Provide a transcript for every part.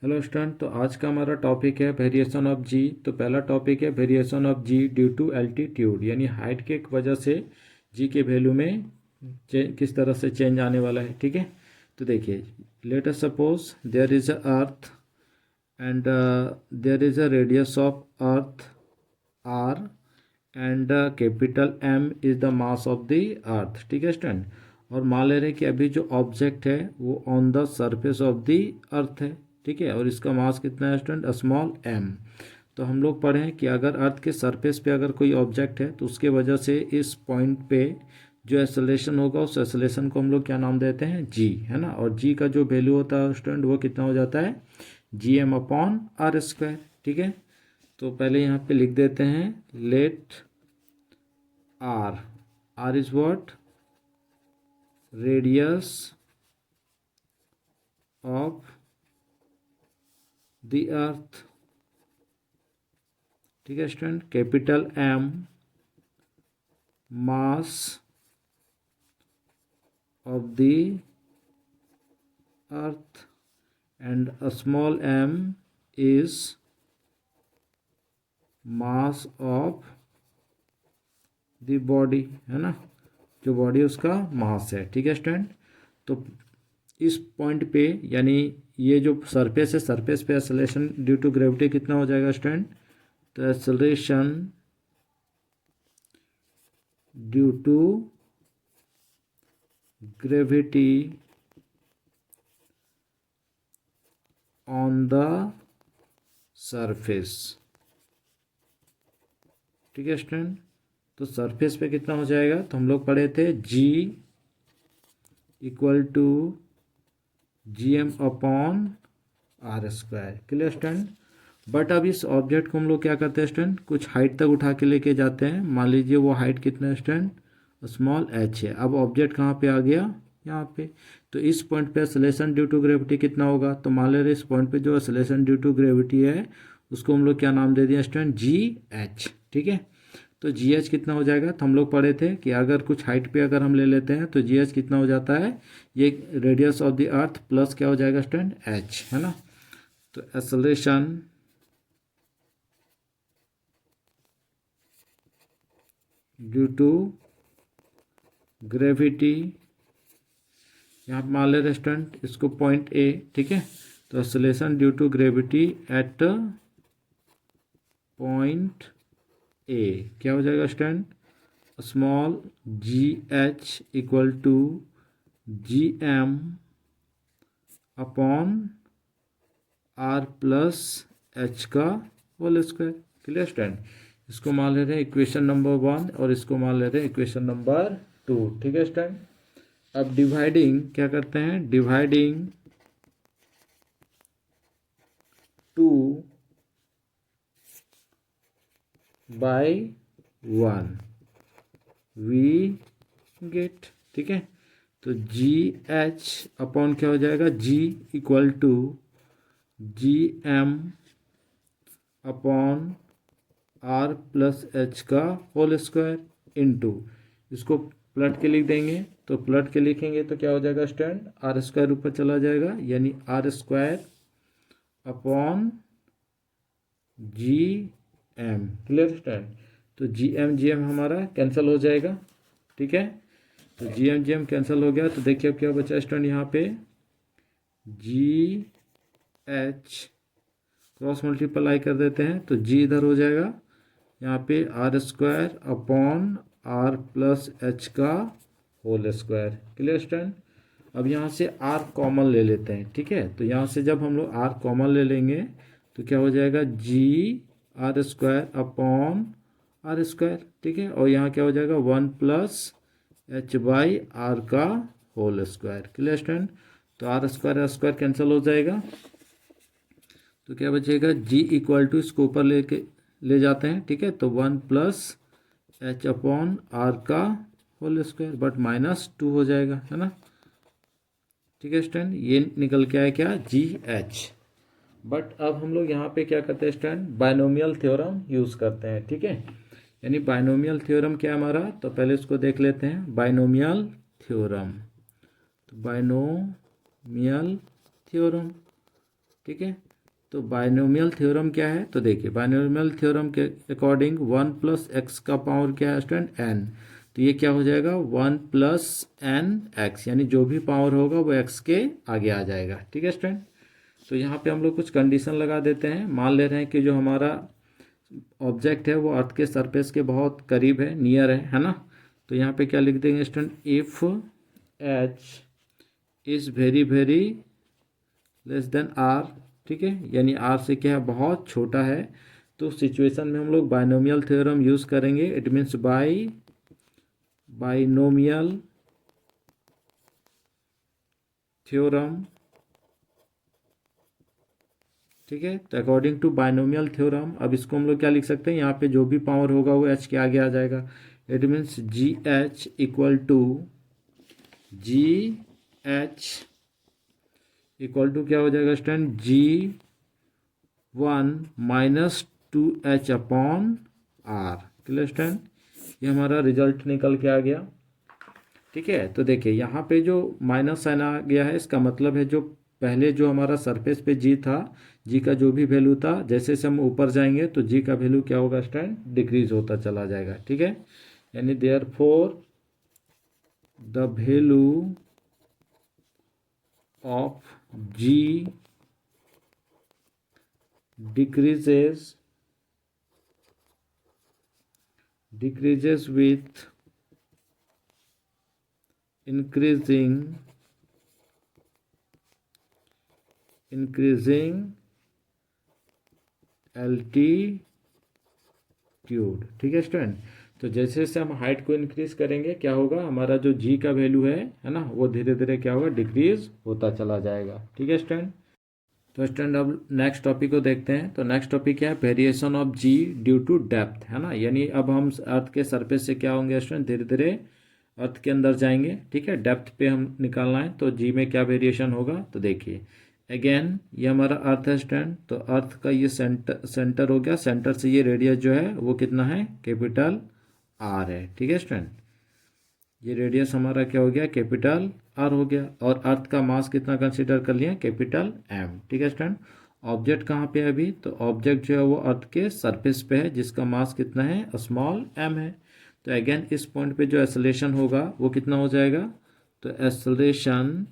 Hello student, तो आज का हमारा टॉपिक है वेरिएशन ऑफ जी। तो पहला टॉपिक है variation of G due to altitude, यानी हाइट के वजह से जी के वैल्यू में किस तरह से चेंज आने वाला है। ठीक है, तो देखिए, let us suppose there is a earth and there is a radius of earth R and capital M is the mass of the earth. ठीक है स्टूडेंट, और मान ले रहे हैं कि अभी जो ऑब्जेक्ट है वो on the surface of the earth है। ठीक है, और इसका मास कितना है स्टूडेंट? Small M. तो हम लोग पढ़े हैं कि अगर अर्थ के सरफेस पे अगर कोई ऑब्जेक्ट है तो उसके वजह से इस पॉइंट पे जो एक्सेलरेशन होगा उस एक्सेलरेशन को हम लोग क्या नाम देते हैं? जी, है ना। और जी का जो वैल्यू होता है स्टूडेंट वो कितना हो जाता है? G M upon R square. ठीक है, तो पहले यहाँ पे लिख देते हैं let R is what? Radius of the earth. ठीक है student, capital M mass of the earth and small M is mass of the body, है ना। जो बॉडी उसका मास है। ठीक है स्टूडेंट, तो इस पॉइंट पे यानी ये जो सरफेस है, सरफेस पे एक्सेलरेशन ड्यू टू ग्रेविटी कितना हो जाएगा स्टूडेंट? तो acceleration due to gravity on the surface. ठीक है स्टूडेंट, तो सरफेस पे कितना हो जाएगा? तो हम लोग पढ़े थे G equal to G M upon R square. Clear student, but अब इस ऑब्जेक्ट को हम लोग क्या करते हैं स्टूडेंट? कुछ हाइट तक उठा के लेके जाते हैं। मान लीजिए वो हाइट कितना है स्टूडेंट? स्मॉल एच है। अब ऑब्जेक्ट कहाँ पे आ गया? यहाँ पे। तो इस पॉइंट पे एक्सेलरेशन ड्यू टू ग्रेविटी कितना होगा? तो मान ले रहे इस पॉइंट पे जो एक्सेलरेशन ड्यू टू ग्रेविटी है उसको हम लोग क्या नाम दे दिए स्टूडेंट? जी एच। ठीक है, तो जी एच कितना हो जाएगा? तो हम लोग पढ़े थे कि अगर कुछ हाइट पे अगर हम ले लेते हैं तो जी एच कितना हो जाता है? ये radius of the earth plus क्या हो जाएगा स्टूडेंट? एच, है ना। तो एक्सेलरेशन ड्यू टू ग्रेविटी, यहाँ पे मान ले रहे स्टूडेंट इसको पॉइंट ए। ठीक है, तो acceleration due to gravity at point A क्या हो जाएगा student? Small G H equal to G M upon R plus H का होल स्क्वायर। क्लियर स्टूडेंट, इसको मान ले रहे हैं इक्वेशन नंबर 1 और इसको मान ले रहे हैं इक्वेशन नंबर 2। ठीक है स्टूडेंट, अब डिवाइडिंग क्या करते हैं? Dividing 2 by 1 we get. ठीक है, तो जी एच अपॉन क्या हो जाएगा? G equal to G M upon R plus H का होल स्क्वायर इनटू, इसको पलट के लिख देंगे। तो पलट के लिखेंगे तो क्या हो जाएगा स्टूडेंट? आर स्क्वायर ऊपर चला जाएगा, यानी R square upon G M. Clear student, तो जी एम हमारा कैंसिल हो जाएगा। ठीक है, तो जी एम कैंसिल हो गया। तो देखिए अब क्या बचा स्टूडेंट? यहाँ पे जी एच क्रॉस मल्टीप्लाई कर देते हैं तो जी इधर हो जाएगा, यहाँ पे R square upon R plus H का होल स्क्वायर। क्लियर स्टूडेंट, अब यहाँ से आर कॉमन ले लेते हैं। ठीक है, तो यहाँ से जब हम लोग आर कॉमन ले लेंगे तो क्या हो जाएगा? G R square upon R square. ठीक है, और यहाँ क्या हो जाएगा? 1 प्लस एच बाई आर का होल स्क्वायर। क्लियर स्टूडेंट, तो आर स्क्वायर कैंसिल हो जाएगा, तो क्या बचेगा? जी इक्वल टू, इसको ऊपर लेके ले जाते हैं। ठीक है, तो 1 प्लस एच अपॉन आर का होल स्क्वायर, बट -2 हो जाएगा, है ना। ठीक है स्टूडेंट, ये निकल के आया क्या? जी एच। बट अब हम लोग यहाँ पे क्या करते हैं स्टूडेंट? बायनोमियल थ्योरम यूज़ करते हैं। ठीक है, यानी बायनोमियल थ्योरम क्या है हमारा? तो पहले इसको देख लेते हैं, बायनोमियल थ्योरम। तो बायनोमियल थ्योरम, ठीक है, तो बाइनोमियल थ्योरम क्या है, तो देखिए बाइनोमियल थ्योरम के अकॉर्डिंग 1 प्लस एक्स का पावर क्या है स्टूडेंट, एन। तो ये क्या हो जाएगा 1 प्लस एन एक्स, यानी जो भी पावर होगा वो एक्स के आगे आ जाएगा। ठीक है स्टूडेंट। तो यहाँ पे हम लोग कुछ कंडीशन लगा देते हैं। मान ले रहे हैं कि जो हमारा ऑब्जेक्ट है वो अर्थ के सरफेस के बहुत करीब है, नियर है ना। तो यहाँ पे क्या लिख देंगे student, if H is very very less than R. ठीक है, यानी आर से क्या है, बहुत छोटा है। तो सिचुएशन में हम लोग बाइनोमियल थ्योरम यूज़ करेंगे। It means binomial theorem. ठीक है, तो अकॉर्डिंग टू बाइनोमियल थ्योरम अब इसको हम लोग क्या लिख सकते हैं, यहाँ पे जो भी पावर होगा वो एच के आगे आ जाएगा। It means G H equal to क्या हो जाएगा student, G1 minus 2H upon R. Clear student, ये हमारा रिजल्ट निकल के आ गया। ठीक है, तो देखिए यहाँ पे जो माइनस साइन आ गया है, इसका मतलब है जो पहले जो हमारा सरफेस पे जी था, जी का जो भी वैल्यू था, जैसे से हम ऊपर जाएंगे तो जी का वैल्यू क्या होगा स्टूडेंट, डिक्रीज होता चला जाएगा। ठीक है, यानी therefore the value of G decreases with increasing altitude। ठीक है स्टूडेंट, तो जैसे जैसे हम हाइट को इंक्रीज करेंगे क्या होगा, हमारा जो जी का वैल्यू है ना, वो धीरे धीरे क्या होगा, डिक्रीज होता चला जाएगा। ठीक है स्टूडेंट। तो स्टूडेंट अब नेक्स्ट टॉपिक को देखते हैं। तो नेक्स्ट टॉपिक क्या है, variation of G due to depth, है ना। यानी अब हम अर्थ के सरफेस से क्या होंगे स्टूडेंट, धीरे धीरे अर्थ के अंदर जाएंगे। ठीक है, डेप्थ पे हम निकालना है, तो जी में क्या वेरिएशन होगा। तो देखिए अगेन ये हमारा अर्थ है स्टूडेंट, तो अर्थ का ये सेंटर हो गया, सेंटर से ये रेडियस जो है वो कितना है, कैपिटल आर है। ठीक है स्टूडेंट, ये रेडियस हमारा क्या हो गया, कैपिटल आर हो गया। और अर्थ का मास कितना कंसीडर कर लिया, कैपिटल एम। ठीक है स्टूडेंट, ऑब्जेक्ट कहाँ पे है अभी, तो ऑब्जेक्ट जो है वो अर्थ के सरफेस पे है, जिसका मास कितना है, स्मॉल एम है। तो अगेन इस पॉइंट पे जो एक्सेलरेशन होगा वो कितना हो जाएगा, तो acceleration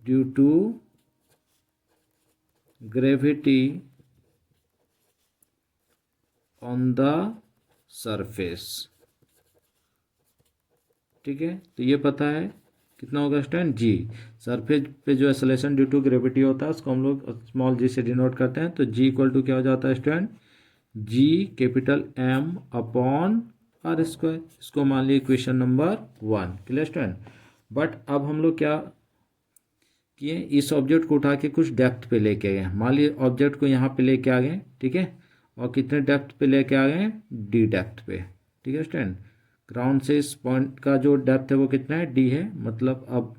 due to gravity on the surface. ठीक है, तो ये पता है कितना होगा स्टूडेंट, जी। सरफेस पे जो एक्सेलरेशन ड्यू टू ग्रेविटी होता है उसको हम लोग स्मॉल जी से डिनोट करते हैं। तो जी इक्वल टू क्या हो जाता है student, G capital M upon R square. इसको मान लीजिए equation number 1। Clear student. But अब हम लोग क्या किए, इस ऑब्जेक्ट को उठा के कुछ डेप्थ पे लेके गए। मान लीजिए ऑब्जेक्ट को यहाँ पे लेके आ गए। ठीक है, और कितने डेप्थ पे लेके आ गए, डी डेप्थ पे। ठीक है स्टूडेंट, ग्राउंड से इस पॉइंट का जो डेप्थ है वो कितना है, डी है। मतलब अब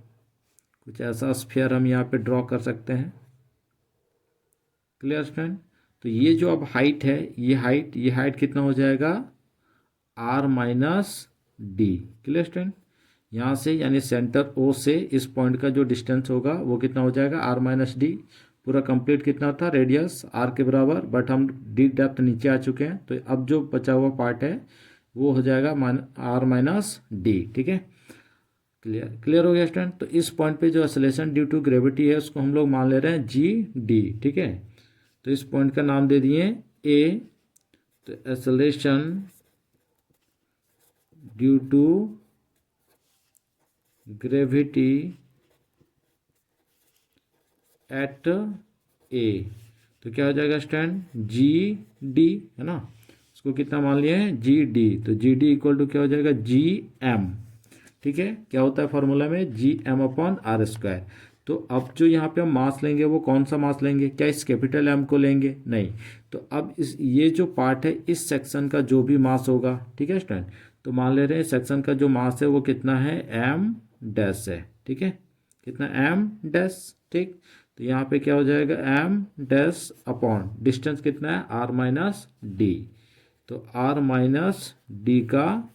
कुछ ऐसा स्फीयर हम यहाँ पे ड्रॉ कर सकते हैं। क्लियर स्टूडेंट, तो ये जो अब हाइट है, ये हाइट कितना हो जाएगा, R minus D. Clear student, यहाँ से यानी सेंटर ओ से इस पॉइंट का जो डिस्टेंस होगा वो कितना हो जाएगा, आर माइनस डी। पूरा कंप्लीट कितना था, रेडियस आर के बराबर, बट हम डी डेप्थ नीचे आ चुके हैं, तो अब जो बचा हुआ पार्ट है वो हो जाएगा आर माइनस डी। ठीक है, क्लियर हो गया स्टूडेंट। तो इस पॉइंट पे जो एक्सेलरेशन ड्यू टू ग्रेविटी है उसको हम लोग मान ले रहे हैं जी डी। ठीक है, तो इस पॉइंट का नाम दे दिए ए। तो acceleration due to gravity at A, तो क्या हो जाएगा स्टूडेंट, जी डी, है ना। इसको कितना मान लिया है, जी डी। तो जी डी इक्वल टू क्या हो जाएगा, जी एम। ठीक है, क्या होता है फॉर्मूला में, G M upon R square. तो अब जो यहाँ पे हम मास लेंगे वो कौन सा मास लेंगे, क्या इस कैपिटल एम को लेंगे, नहीं। तो अब इस ये जो पार्ट है इस सेक्शन का जो भी मास होगा, ठीक है स्टूडेंट, तो मान ले रहे हैं सेक्शन का जो मास है वो कितना है, एम डैश है। ठीक है, कितना, एम डैश। ठीक, तो यहाँ पे क्या हो जाएगा, एम डैश अपॉन डिस्टेंस कितना है, आर माइनस डी। तो आर माइनस डी का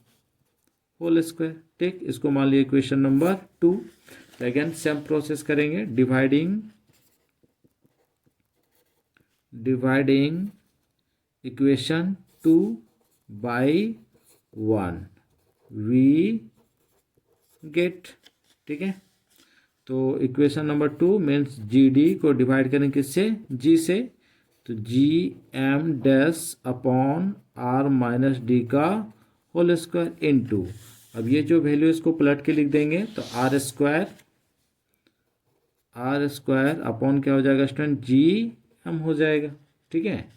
होल स्क्वायर। ठीक, इसको मान लिया इक्वेशन नंबर 2। तो अगेन सेम प्रोसेस करेंगे, dividing dividing equation 2 by 1 we get. ठीक है, तो equation number 2 means G D को डिवाइड करें किससे, जी से, तो G M dash upon R minus D का होल स्क्वायर इनटू, अब ये जो वैल्यू इसको पलट के लिख देंगे तो आर स्क्वायर अपॉन क्या हो जाएगा स्टूडेंट, जी एम हो जाएगा। ठीक है,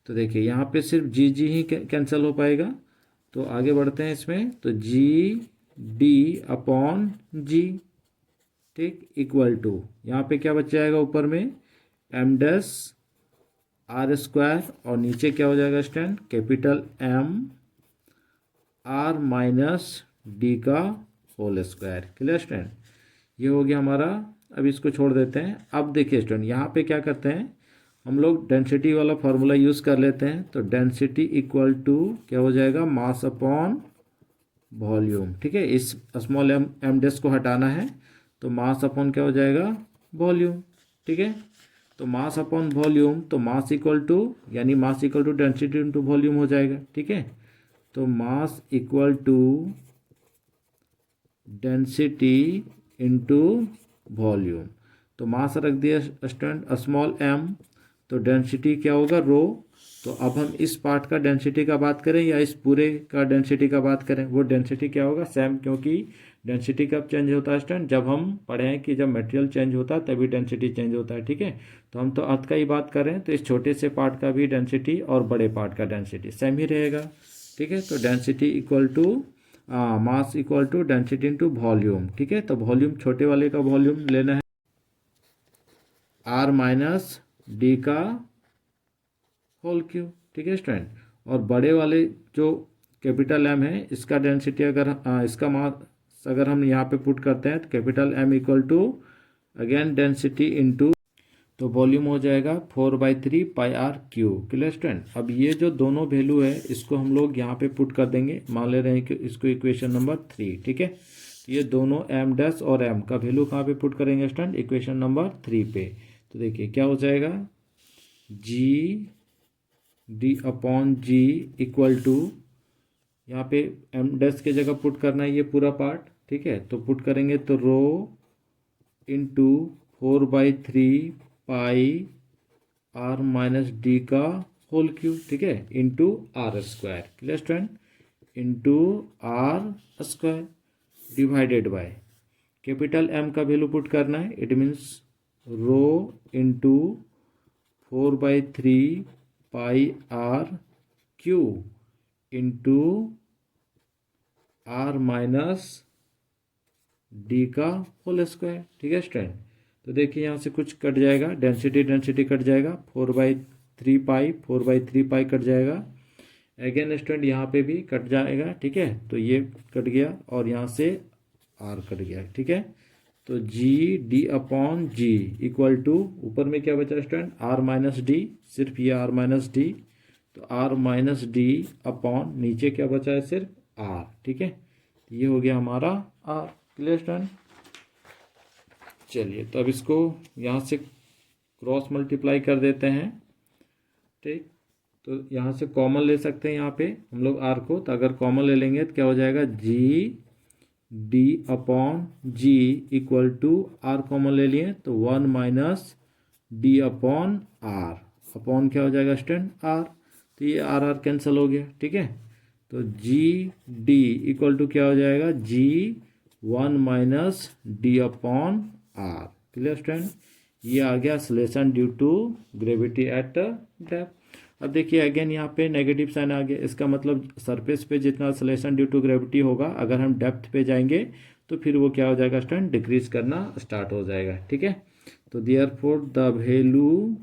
तो देखिए यहाँ पे सिर्फ जी जी ही कैंसिल हो पाएगा, तो आगे बढ़ते हैं इसमें, तो जी डी अपॉन जी, ठीक, इक्वल टू, यहाँ पे क्या बच जाएगा ऊपर में, एम डैश आर स्क्वायर, और नीचे क्या हो जाएगा student, capital M R minus D का होल स्क्वायर। क्लियर स्टूडेंट, ये हो गया हमारा। अब इसको छोड़ देते हैं। अब देखिए स्टूडेंट, यहाँ पे क्या करते हैं हम लोग, डेंसिटी वाला फार्मूला यूज़ कर लेते हैं, तो डेंसिटी इक्वल टू क्या हो जाएगा, मास अपॉन वॉल्यूम। ठीक है, इस स्मॉल एम डैश को हटाना है, तो मास अपॉन क्या हो जाएगा, वॉल्यूम। ठीक है, तो मास अपॉन वॉल्यूम, तो मास इक्वल टू, यानी mass equal to density into volume हो जाएगा। ठीक है, तो mass equal to density into volume, तो मास रख दिया स्टूडेंट स्मॉल एम, तो डेंसिटी क्या होगा, रो। तो अब हम इस पार्ट का डेंसिटी का बात करें या इस पूरे का डेंसिटी का बात करें, वो डेंसिटी क्या होगा, सेम, क्योंकि डेंसिटी कब चेंज होता है स्टूडेंट, जब हम पढ़े हैं कि जब मटेरियल चेंज होता है तभी डेंसिटी चेंज होता है। ठीक है, तो हम तो अर्थ का ही बात करें, तो इस छोटे से पार्ट का भी डेंसिटी और बड़े पार्ट का डेंसिटी सेम ही रहेगा। ठीक है, तो density equal to mass equal to density into volume. ठीक है, तो वॉल्यूम छोटे वाले का वॉल्यूम लेना है आर माइनस डी का होल क्यूब। ठीक है स्टूडेंट, और बड़े वाले जो कैपिटल एम है, इसका डेंसिटी अगर इसका मास अगर हम यहाँ पे पुट करते हैं, तो capital M equal to again density into, तो वॉल्यूम हो जाएगा 4/3 pi R cube. Clear student, अब ये जो दोनों वैल्यू है इसको हम लोग यहाँ पे पुट कर देंगे, मान ले रहे हैं कि इसको इक्वेशन नंबर 3। ठीक है, तो ये दोनों एम डैश और एम का वैल्यू कहाँ पे पुट करेंगे स्टूडेंट, इक्वेशन नंबर 3 पे। तो देखिए क्या हो जाएगा, G D upon G equal to, यहाँ पे एम डैश की जगह पुट करना है ये पूरा पार्ट। ठीक है, तो पुट करेंगे तो rho into 4/3 pi R minus D का होल क्यूब। ठीक है, into R square. Clear student, into R square divided by capital M का वैल्यू पुट करना है, it means rho into 4/3 pi R cube into R minus D का whole square. ठीक है student, तो देखिए यहाँ से कुछ कट जाएगा, डेंसिटी डेंसिटी कट जाएगा, 4/3 पाई कट जाएगा। अगेन स्टूडेंट यहाँ पे भी कट जाएगा। ठीक है, तो ये कट गया और यहाँ से आर कट गया। ठीक है, तो G D upon G equal to, ऊपर में क्या बचा स्टूडेंट, आर माइनस डी, सिर्फ ये आर माइनस डी, तो आर माइनस डी अपॉन नीचे क्या बचा है, सिर्फ आर। ठीक है, ये हो गया हमारा आर। क्लियर स्टूडेंट, चलिए तो अब इसको यहाँ से क्रॉस मल्टीप्लाई कर देते हैं। ठीक, तो यहाँ से कॉमन ले सकते हैं यहाँ पे हम लोग आर को, तो अगर कॉमन ले लेंगे तो क्या हो जाएगा, G D upon G equal to, R common ले लिए तो 1 minus D upon R, upon क्या हो जाएगा स्टूडेंट, आर, तो ये आर आर कैंसिल हो गया। ठीक है, तो जी डी इक्वल टू क्या हो जाएगा, G 1 minus D upon R. Clear student, ये आ गया acceleration due to gravity at depth. अब देखिए अगेन यहाँ पे नेगेटिव साइन आ गया, इसका मतलब सरफेस पे जितना एक्सेलरेशन ड्यू टू ग्रेविटी होगा, अगर हम डेप्थ पे जाएंगे तो फिर वो क्या हो जाएगा स्टूडेंट, डिक्रीज करना स्टार्ट हो जाएगा। ठीक है, तो therefore the value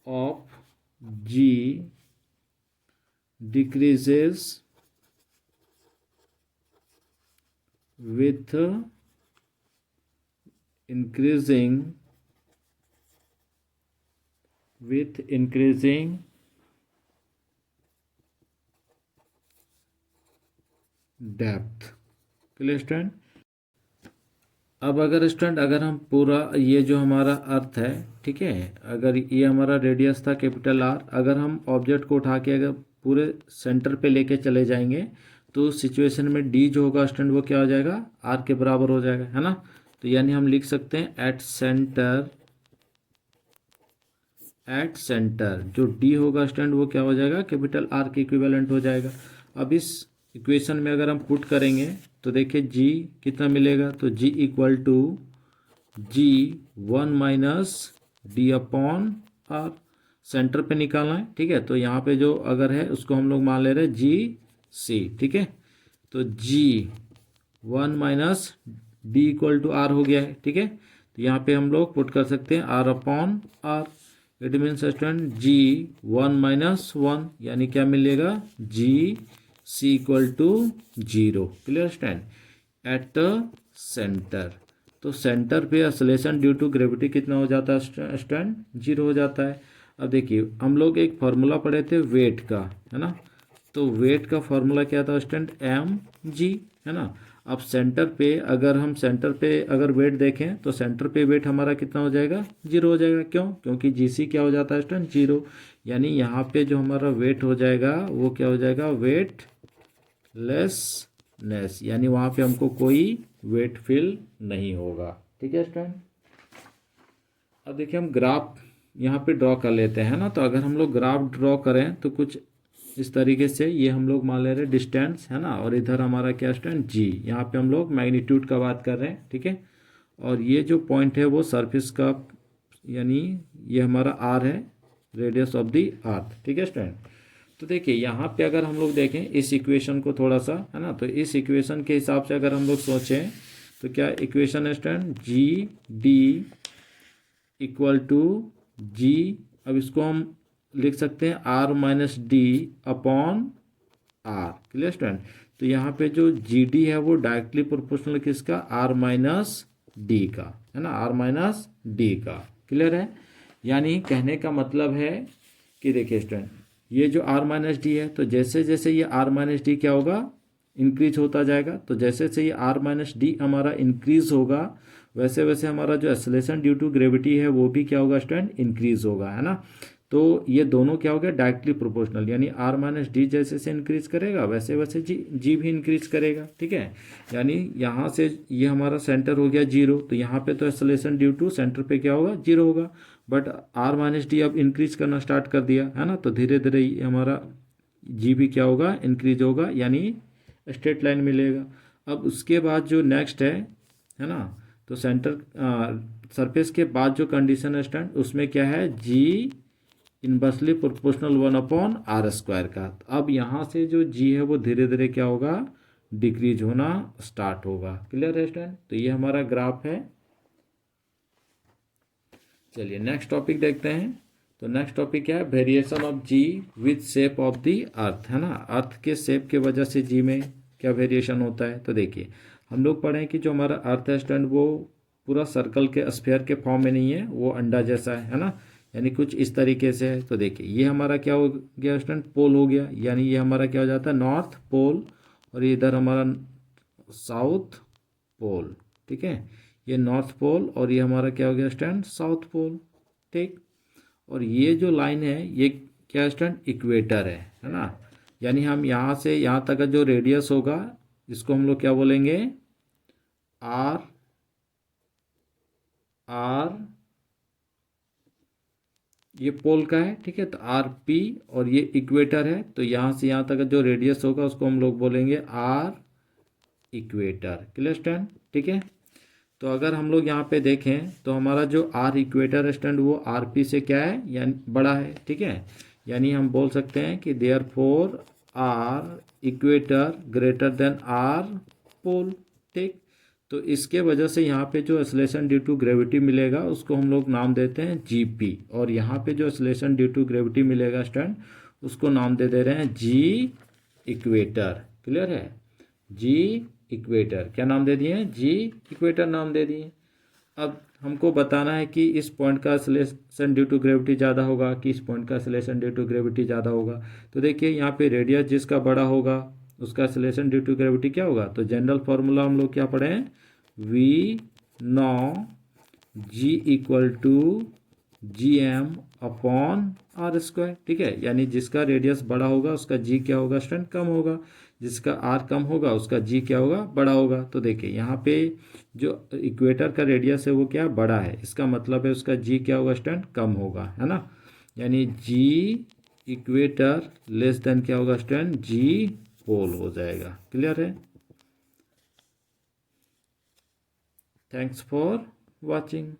of G decreases with increasing depth। Clear student, अब अगर स्टूडेंट अगर हम पूरा ये जो हमारा अर्थ है, ठीक है, अगर ये हमारा रेडियस था कैपिटल आर, अगर हम ऑब्जेक्ट को उठा के अगर पूरे सेंटर पे लेके चले जाएंगे तो सिचुएशन में डी जो होगा स्टूडेंट वो क्या हो जाएगा, आर के बराबर हो जाएगा, है ना। तो यानी हम लिख सकते हैं एट सेंटर जो डी होगा स्टूडेंट वो क्या हो जाएगा, कैपिटल आर के इक्विवेलेंट हो जाएगा। अब इस इक्वेशन में अगर हम पुट करेंगे तो देखिए जी कितना मिलेगा, तो जी इक्वल टू जी 1 - डी/आर, सेंटर पे निकालना है, ठीक है। तो यहाँ पे जो अगर है उसको हम लोग मान ले रहे हैं जी सी, ठीक है। तो जी 1 - डी=आर हो गया है, ठीक है। तो यहाँ पे हम लोग पुट कर सकते हैं r/r। इट मीन्स स्टूडेंट जी 1 - 1 यानी क्या मिलेगा, G C equal to 0। Clear stand at the center. तो सेंटर पे एक्सेलरेशन ड्यू टू ग्रेविटी कितना हो जाता है स्टैंड, 0 हो जाता है। अब देखिए हम लोग एक फार्मूला पढ़े थे वेट का, है ना। तो वेट का फार्मूला क्या था स्टूडेंट, mg, है ना। अब सेंटर पे अगर हम सेंटर पे अगर वेट देखें तो सेंटर पे वेट हमारा कितना हो जाएगा, 0 हो जाएगा। क्यों, क्योंकि जीसी क्या हो जाता है स्टूडेंट, 0। यानी यहाँ पे जो हमारा वेट हो जाएगा वो क्या हो जाएगा, वेट लेसनेस, यानी वहाँ पे हमको कोई वेट फील नहीं होगा, ठीक है स्टूडेंट। अब देखिए हम ग्राफ यहाँ पे ड्रॉ कर लेते हैं ना। तो अगर हम लोग ग्राफ ड्रॉ करें तो कुछ इस तरीके से, ये हम लोग मान ले रहे हैं डिस्टेंस, है ना, और इधर हमारा क्या स्टूडेंट जी, यहाँ पे हम लोग मैग्नीट्यूड का बात कर रहे हैं, ठीक है। और ये जो पॉइंट है वो सरफेस का, यानी ये हमारा आर है, रेडियस ऑफ द अर्थ, ठीक है स्टूडेंट। तो देखिए यहाँ पे अगर हम लोग देखें इस इक्वेशन को थोड़ा सा, है ना, तो इस इक्वेशन के हिसाब से अगर हम लोग सोचें तो क्या इक्वेशन है student, G D equal to G, अब इसको हम लिख सकते हैं r-d/r। Clear student. तो यहाँ पे जो जी डी है वो डायरेक्टली प्रोपोर्शनल किसका, r-d का, है ना, r-d का। क्लियर है। यानी कहने का मतलब है कि देखिए स्टूडेंट ये जो r-d है, तो जैसे जैसे ये r-d क्या होगा, इंक्रीज होता जाएगा। तो जैसे जैसे ये r-d हमारा इंक्रीज होगा वैसे वैसे हमारा जो एक्सेलरेशन ड्यू टू ग्रेविटी है वो भी क्या होगा स्टूडेंट, इंक्रीज होगा, है ना। तो ये दोनों क्या हो गया, डायरेक्टली प्रोपोर्शनल, यानी r-d जैसे से इंक्रीज करेगा वैसे वैसे जी भी इंक्रीज करेगा, ठीक है। यानी यहाँ से ये हमारा सेंटर हो गया 0, तो यहाँ पे तो एक्सेलरेशन ड्यू टू सेंटर पे क्या होगा, 0 होगा। बट r-d अब इंक्रीज करना स्टार्ट कर दिया, है ना, तो धीरे धीरे हमारा जी भी क्या होगा, इंक्रीज होगा, यानी स्ट्रेट लाइन मिलेगा। अब उसके बाद जो नेक्स्ट है ना, तो सेंटर सरफेस के बाद जो कंडीशन है स्टूडेंट उसमें क्या है, जी इनवर्सली प्रोपोर्शनल 1/r² का। अब यहाँ से जो जी है वो धीरे धीरे क्या होगा, डिक्रीज होना स्टार्ट होगा। क्लियर है स्टूडेंट। तो ये हमारा ग्राफ है। चलिए नेक्स्ट टॉपिक देखते हैं। तो नेक्स्ट टॉपिक क्या है, variation of G with shape of the earth, है ना। अर्थ के शेप के वजह से जी में क्या वेरिएशन होता है। तो देखिए हम लोग पढ़ें कि जो हमारा अर्थ है स्टूडेंट वो पूरा सर्कल के स्फीयर के फॉर्म में नहीं है, वो अंडा जैसा है ना, यानी कुछ इस तरीके से है। तो देखिए ये हमारा क्या हो गया स्टूडेंट, पोल हो गया, यानी ये हमारा क्या हो जाता है, नॉर्थ पोल, और ये इधर हमारा साउथ पोल, ठीक है। ये नॉर्थ पोल और ये हमारा क्या हो गया स्टूडेंट, साउथ पोल, ठीक। और ये जो लाइन है ये क्या स्टूडेंट, इक्वेटर है ना। यानी हम यहाँ से यहाँ तक का जो रेडियस होगा इसको हम लोग क्या बोलेंगे, आर ये पोल का है, ठीक है। तो आर पी, और ये इक्वेटर है, तो यहाँ से यहाँ तक का जो रेडियस होगा उसको हम लोग बोलेंगे आर इक्वेटर। क्लियर स्टैंड, ठीक है। तो अगर हम लोग यहाँ पे देखें तो हमारा जो आर इक्वेटर स्टैंड वो आर पी से क्या है, यानी बड़ा है, ठीक है। यानी हम बोल सकते हैं कि therefore R equator greater than R pole, ठीक। तो इसके वजह से यहाँ पे जो एक्सेलरेशन ड्यू टू ग्रेविटी मिलेगा उसको हम लोग नाम देते हैं जीपी, और यहाँ पे जो एक्सेलरेशन ड्यू टू ग्रेविटी मिलेगा स्टूडेंट उसको नाम दे रहे हैं जी इक्वेटर। क्लियर है, जी इक्वेटर क्या नाम दे दिए, जी इक्वेटर नाम दे दिए। अब हमको बताना है कि इस पॉइंट का एक्सेलरेशन ड्यू टू ग्रेविटी ज़्यादा होगा कि इस पॉइंट का एक्सेलरेशन ड्यू टू ग्रेविटी ज़्यादा होगा। तो देखिए यहाँ पे रेडियस जिसका बड़ा होगा उसका एक्सेलरेशन ड्यू टू ग्रेविटी क्या होगा। तो जनरल फार्मूला हम लोग क्या पढ़े हैं, we now G equal to G M upon R square, ठीक है। यानी जिसका रेडियस बड़ा होगा उसका जी क्या होगा स्टूडेंट, कम होगा। जिसका आर कम होगा उसका जी क्या होगा, बड़ा होगा। तो देखिए यहाँ पे जो इक्वेटर का रेडियस है वो क्या बड़ा है, इसका मतलब है उसका जी क्या होगा स्टूडेंट, कम होगा, है ना। यानी जी इक्वेटर लेस देन क्या होगा स्टूडेंट, जी होल हो जाएगा। क्लियर है। Thanks for watching.